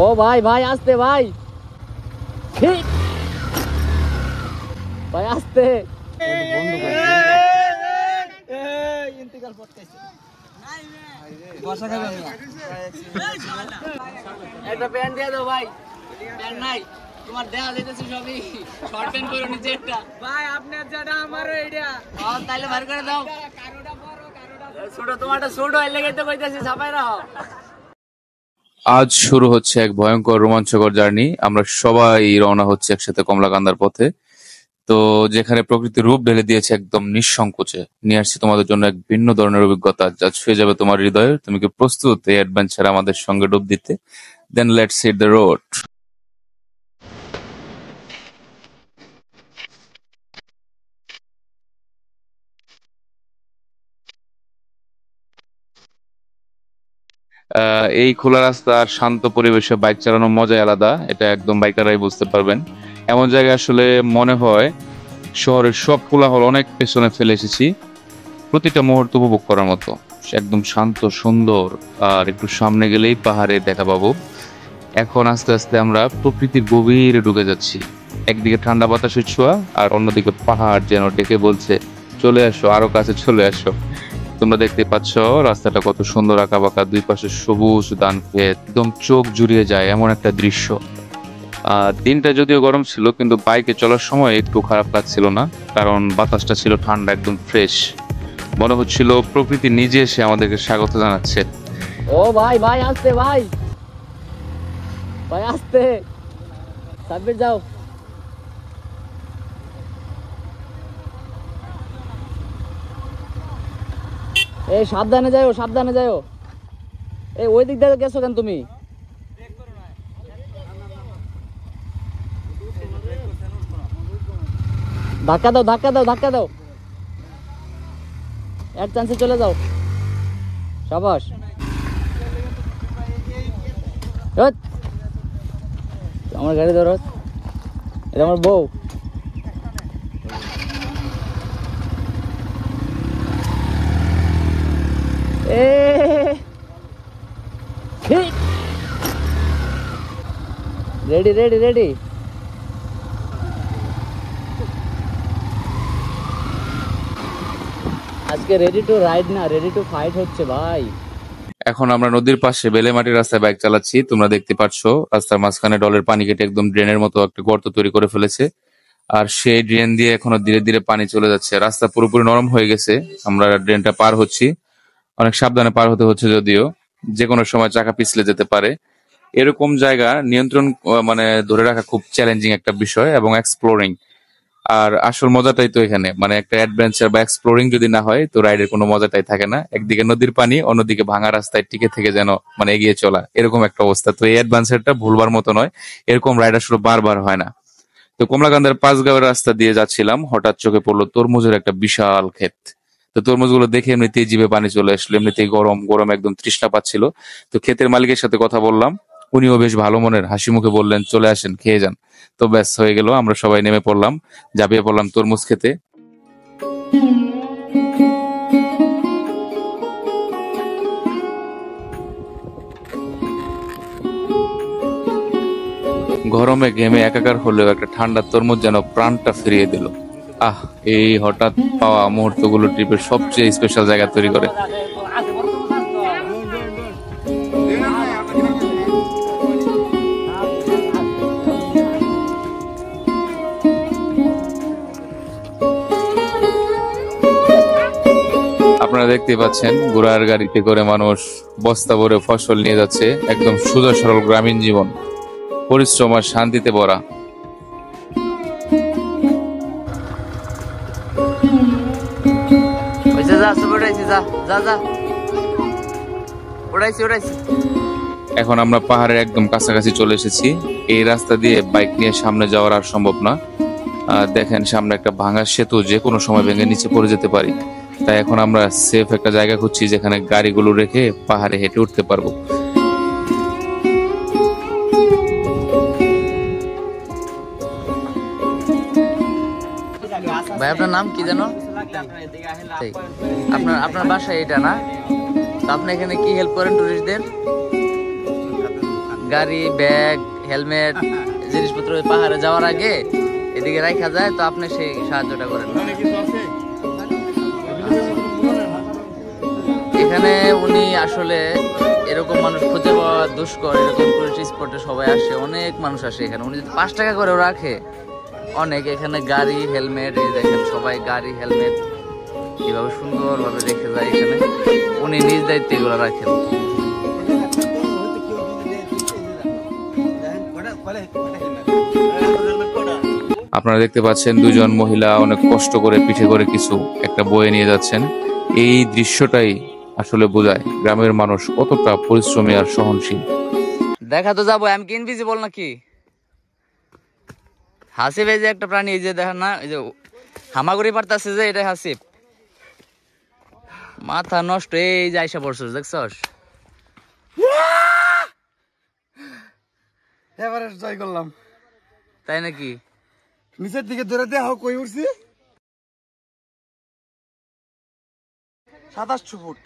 ও ভাই ভাই আসতে ভাই, ভাই আসতে বন্ধু একটা প্যান্ট দিয়ে দাও ভাই, প্যান্ট নাই তোমার দেয়া যাইতেছে সবই শর্ট প্যান্ট করে নিচে একটা ভাই আপনার যেটা আমারও এইটা তাইলে বার করে দাও, কারোটা বড় কারোটা ছোট, তোমারটা ছোট হইলে গেতে কইতাছি ছাপাই রাখো। আজ শুরু হচ্ছে এক ভয়ঙ্কর রোমাঞ্চকর জার্নি। আমরা সবাই রওনা হচ্ছে একসাথে কমলাকান্দার পথে। তো যেখানে প্রকৃতির রূপ ঢেলে দিয়েছে একদম নিঃসংকোচে, নিয়ে আসছি তোমাদের জন্য এক ভিন্ন ধরনের অভিজ্ঞতা যা ছুঁয়ে যাবে তোমার হৃদয়ে। তুমি কি প্রস্তুত এই অ্যাডভেঞ্চারে আমাদের সঙ্গে ডুব দিতে? Then let's hit the road. এই খোলা রাস্তা আর শান্ত পরিবেশে বাইক চালানোর মজাই আলাদা, এটা একদম বাইকাররাই বুঝতে পারবেন। এমন জায়গায় আসলে মনে হয় শহরের সব কোলাহল অনেক পেছনে ফেলে এসেছি, প্রতিটা মুহূর্ত উপভোগ করার মতো। একদম শান্ত সুন্দর, আর একটু সামনে গেলেই পাহাড়ে দেখা পাবো। এখন আস্তে আস্তে আমরা প্রকৃতির গভীরে ঢুকে যাচ্ছি। একদিকে ঠান্ডা বাতাসের ছোঁয়া, আর অন্যদিকে পাহাড় যেন ডেকে বলছে চলে আসো, আরো কাছে চলে আসো। তোমরা দেখতে পাচ্ছ রাস্তাটা কত সুন্দর আঁকা বাঁকা, দুই পাশে সবুজ ধান ক্ষেত, একদম চোখ জুড়িয়ে যায় এমন একটা দৃশ্য। দিনটা যদিও গরম ছিল, কিন্তু বাইকে চলার সময় একটু খারাপ লাগছিল না, কারণ বাতাসটা ছিল ঠান্ডা, একদম ফ্রেশ। মনে হচ্ছিল প্রকৃতি নিজে এসে আমাদেরকে স্বাগত জানাচ্ছে। ও ভাই ভাই আসতে ভাই, ভাই আসতে, সাব্বির যাও। এই সাবধানে যাও, সাবধানে যাও। এই ওই দিক দিয়ে গেছো কেন তুমি? ধাক্কা দাও, ধাক্কা দাও, ধাক্কা দাও, এক চান্সে চলে যাও। সাবাস। আমার গাড়ি ধরো, এটা আমার বউ। Ready ready ready. আজকে রেডি টু রাইড না, রেডি টু ফাইট হচ্ছে ভাই। এখন আমরা নদীর পাশে বেলেমাটির রাস্তায় বাইক চালাচ্ছি। তোমরা দেখতে পাচ্ছ রাস্তার মাঝখানে ডলের পানি কেটে একদম ড্রেনের মতো একটা গর্ত তৈরি করে ফেলেছে, আর সেই ড্রেন দিয়ে এখনো ধীরে ধীরে পানি চলে যাচ্ছে। রাস্তা পুরোপুরি নরম হয়ে গেছে, আমরা ড্রেনটা পার হচ্ছি। অনেক সাবধানে পার হতে হচ্ছে, যদিও যে কোনো সময় চাকা পিছলে যেতে পারে। এরকম জায়গা নিয়ন্ত্রণ মানে ধরে রাখা খুব চ্যালেঞ্জিং একটা বিষয়, এবং এক্সপ্লোরিং। আর আসল মজাটাই তো এখানে, মানে একটা অ্যাডভেঞ্চার বা এক্সপ্লোরিং যদি না হয় তো রাইডের কোনো মজাটাই থাকে না। একদিকে নদীর পানি, অন্যদিকে ভাঙা রাস্তায় টিকে থেকে যেন মানে এগিয়ে চলা, এরকম একটা অবস্থা। তো এই অ্যাডভেঞ্চারটা ভুলবার মতো নয়, এরকম রাইড আসলে বারবার হয় না। তো কমলাকান্দার পাঁচগাঁওয়ের রাস্তা দিয়ে যাচ্ছিলাম, হঠাৎ চোখে পড়লো তরমুজের একটা বিশাল ক্ষেত। তো তরমুজগুলো দেখে এমনিতেই জিভে পানি চলে আসলো, এমনিতেই গরম গরম একদম তৃষ্ণা পাচ্ছিল। তো ক্ষেতের মালিকের সাথে কথা বললাম, উনিও বেশ ভালো মনের হাসি মুখে বললেন চলে আসেন, খেয়ে যান। তো ব্যাস হয়ে গেল, আমরা সবাই নেমে পড়লাম, ঝাঁপিয়ে পড়লাম তরমুজ খেতে। গরমে ঘেমে একাকার হলেও একটা ঠান্ডা তরমুজ যেন প্রাণটা ফিরিয়ে দিল। আহ, এই হঠাৎ পাওয়া মুহূর্তগুলো ট্রিপের সবচেয়ে স্পেশাল জায়গা তৈরি করে। আপনারা দেখতে পাচ্ছেন ঘোড়ার গাড়িতে করে মানুষ বস্তা ভরে ফসল নিয়ে যাচ্ছে, একদম সোজা সরল গ্রামীণ জীবন, পরিশ্রম আর শান্তিতে ভরা। এখন আমরা পাহাড়ের একদম কাছাকাছি চলে এসেছি। এই রাস্তা দিয়ে বাইক নিয়ে সামনে যাওয়ার আর সম্ভব না। দেখেন সামনে একটা ভাঙা সেতু, যে কোনো সময় ভেঙে নিচে পড়ে যেতে পারি। তাই এখন আমরা সেফ একটা জায়গা খুঁজছি যেখানে গাড়িগুলো রেখে পাহাড়ে হেঁটে উঠতে পারবো। ভাই আপনার নাম কি যেন? আপনার বাসা এটা না? আপনি এখানে কি হেল্প করেন টুরিস্টদের? গাড়ি, ব্যাগ, হেলমেট, জিনিসপত্র পাহাড়ে যাওয়ার আগে এদিকে রাখা যায়, তো আপনি সেই সাহায্যটা করেন। এখানে উনি আসলে এরকম মানুষ খুঁজে পাওয়া দুষ্কর, এরকম টুরিস্ট স্পটে সবাই আসে, অনেক মানুষ আসে এখানে। উনি যদি 5 টাকা করেও রাখে অনেক। এখানে গাড়ি, হেলমেট, এই দেখেন সবাই গাড়ি, হেলমেট কিভাবে সুন্দরভাবে রেখে যায় এখানে। উনি নিজ দায়িত্বে এগুলো রাখেন। আপনারা দেখতে পাচ্ছেন দুজন মহিলা অনেক কষ্ট করে পিঠে করে কিছু একটা বয়ে নিয়ে যাচ্ছেন। এই দৃশ্যটাই আসলে বোঝায় গ্রামের মানুষ কতটা পরিশ্রমী আর সহনশীল। দেখা তো যাবো, আমি কি ইনভিজিবল নাকি? হাসিব এই যে একটা প্রাণী, এই যে দেখেন না, এই যে হামাগুড়ি পারতাছে যে, এটাই হাসিব। মাথা নষ্ট, এই যে আইসা পড়ছস, দেখছস? এভারেস্ট জয় করলাম। তাই নাকি? নিচের দিকে ধরে দেহ কই উঠছি 2700 ফুট।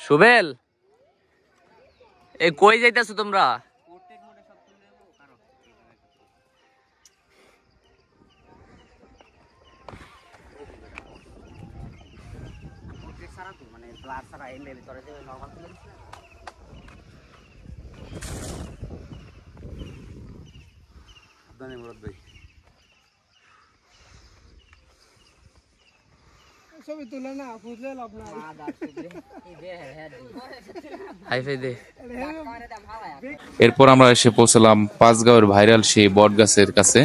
সুবেল, এই কই যাইতাছো তোমরা? ছবি তুলে না বুঝলে লাভ নাই। হাইফাই দে। এরপর আমরা এসে পৌঁছলাম পাঁচগাঁওয়ের ভাইরাল সেই বট গাছের কাছে,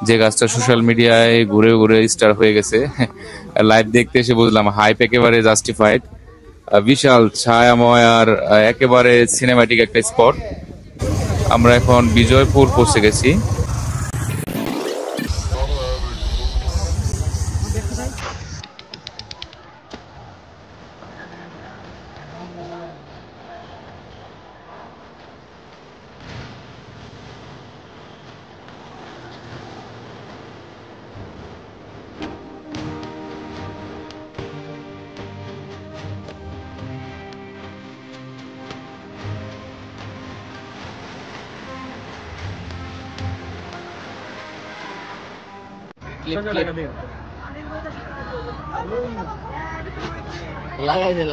যে গাছটা সোশ্যাল মিডিয়ায় ঘুরে ঘুরে স্টার হয়ে গেছে। লাইভ দেখতে এসে বুঝলাম হাইপ একেবারে জাস্টিফাইড। বিশাল ছায়াময় আর একেবারে সিনেম্যাটিক একটা স্পট। আমরা এখন বিজয়পুর পৌঁছে গেছি।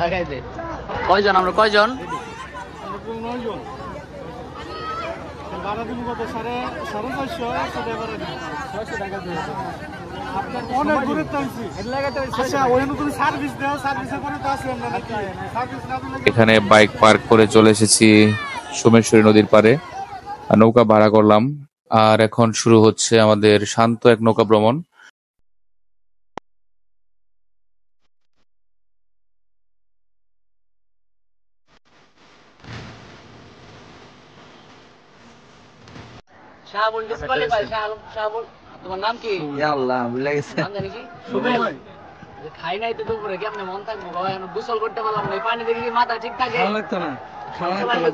লাগাই দে। কয়জন আমরা, কয়জন? এখানে বাইক পার্ক করে চলে এসেছি সোমেশ্বরী নদীর পাড়ে, নৌকা ভাড়া করলাম। আর এখন শুরু হচ্ছে আমাদের শান্ত এক নৌকা ভ্রমণ। তোমার নাম কি? খাই নাই তো দুপুরে, কেমনে মন থাকবো? গোসল করতে পারলাম না, পানি দেখে কি মাথা ঠিক থাকে?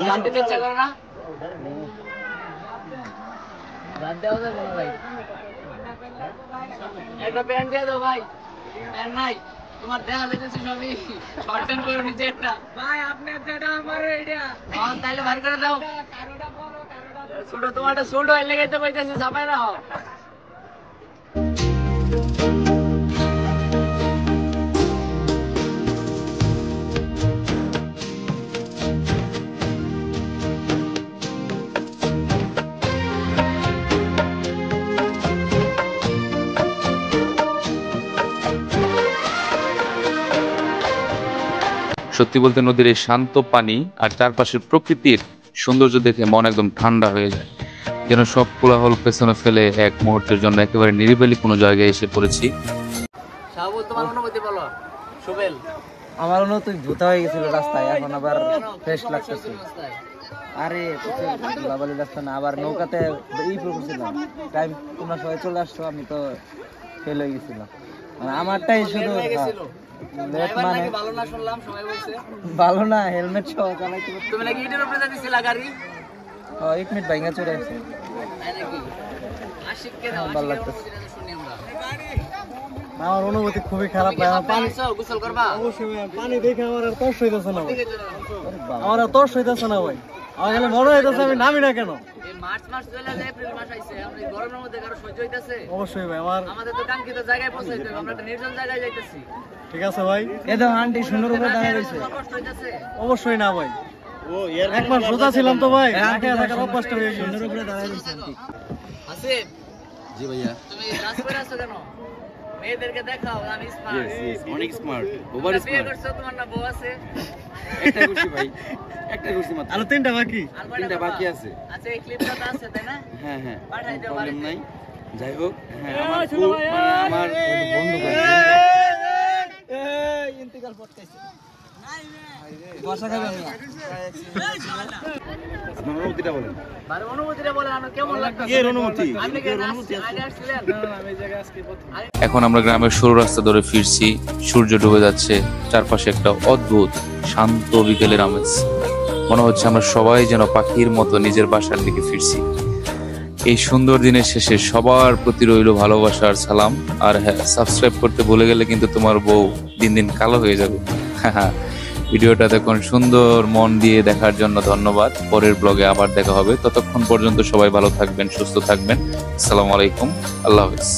জানতে ইচ্ছা করে না? জানতে হবে না ভাই। একটা প্যান্ট দিয়ে দাও ভাই। প্যান্ট নাই তোমার, দেখা যাইতেছে সবই শর্ট প্যান্ট করে নিচে একটা। ভাই আপনার যেটা আমার এইটা, তাইলে ভাই করে দাও। ছোট তোমারটা ছোট হয়ে লেগে তো কইতাছে, চাপাই রাখো। সত্যি বলতে নদীর এই শান্ত পানি আর চারপাশের প্রকৃতির সৌন্দর্য দেখে মন একদম ঠান্ডা হয়ে যায়, যেন সব কোলাহল পেছনে ফেলে এক মুহূর্তের জন্য একেবারে নিরিবিলি কোনো জায়গায় এসে পড়েছি। শাহাবুল, তোমার অনুভূতি বলো। সুবেল, আমার অনুভূতি ভূতা হয়ে গেছিল রাস্তায়, এখন আবার ফ্রেশ লাগতেছে। আরে বাবালি রাস্তা না, আবার নৌকাতে এই পড়ছিলাম টাইম, তোমরা সবাই চলে আসছো, আমি তো ফেল হয়ে গেছিলাম। আমারটাই শুধু মানে ভালো না শুনলাম, সবাই বলছে ভালো না, হেলমেট সহ চালাইতে। তুমি নাকি ইটের উপরে যাচ্ছিলা গাড়ি? 1 মিনিট ভাঙা চলে আসছে। তাই নাকি? আশিককে দাও, ভালো আশিকের লাগতেছে। অনুভূতিটা শুনি আমরা। আমার অনুভূতি খুবই খারাপ ভাই। আমার পানি গোসল করবা? অবশ্যই ভাই, পানি দেখে আমার আর তর্স হইতেছে না ভাই, আমার আর তর্স হইতেছে না ভাই। আমার গেলে মনে হইতেছে আমি নামি না কেন। এই মার্চ মাস চলে যায়, এপ্রিল মাস আইছে, আমরা এই গরমের মধ্যে কারো সহ্য হইতাছে? অবশ্যই ভাই, আমাদের তো কাঙ্ক্ষিত জায়গায় পৌঁছাইতে হবে, আমরা একটা নির্জন জায়গায় যাইতেছি। ঠিক আছে ভাই। এ তো আন্টি সুন্দর উপরে দাঁড়িয়ে রয়েছে। কষ্ট হইতাছে? অবশ্যই না ভাই, একবার সোজা ছিলাম তো ভাই, ঢাকায় থাকার অভ্যাসটা হয়ে গেছে। সুন্দর উপরে দাঁড়িয়ে রয়েছে আন্টি। আসিফ, জি ভাইয়া। তুমি নাচ করে আসছো কেন? মেয়েদেরকে দেখাও আমি স্মার্ট। অনেক স্মার্ট, ওভার বিয়ে স্মার্ট। করছো, তোমার না বউ আছে? একটা করছি ভাই, একটা করছি মাত্র। আরো 3টা বাকি। আর কয়টা তিনটা করবা? বাকি আছে। আচ্ছা, এই ক্লিপটা তো আছে তাই না? হ্যাঁ হ্যাঁ, পাঠাই দিও প্রবলেম বাড়িতে। নাই। যাই হোক, হ্যাঁ আমার আমার বন্ধু ইন্তিকাল পড়তেছে। বর্ষা খাবে আমি। আপনার অনুভূতিটা বলেন। ভাই, অনুভূতিটা বলেন, আপনার কেমন লাগতেছে? এর অনুভূতি? আপনি কি আগে আসছিলেন? এখন আমরা গ্রামের সরু রাস্তা ধরে ফিরছি। সূর্য ডুবে যাচ্ছে, চারপাশে একটা অদ্ভুত শান্ত বিকেলের আমেজ। মনে হচ্ছে আমরা সবাই যেন পাখির মতো নিজের বাসার দিকে ফিরছি। এই সুন্দর দিনের শেষে সবার প্রতি রইল ভালোবাসার সালাম। আর হ্যাঁ, সাবস্ক্রাইব করতে ভুলে গেলে কিন্তু তোমার বউ দিন দিন কালো হয়ে যাবে। ভিডিওটা দেখুন সুন্দর মন দিয়ে দেখার জন্য ধন্যবাদ। পরের ব্লগে আবার দেখা হবে, ততক্ষণ পর্যন্ত সবাই ভালো থাকবেন, সুস্থ থাকবেন। আসসালামু আলাইকুম, আল্লাহ হাফেজ।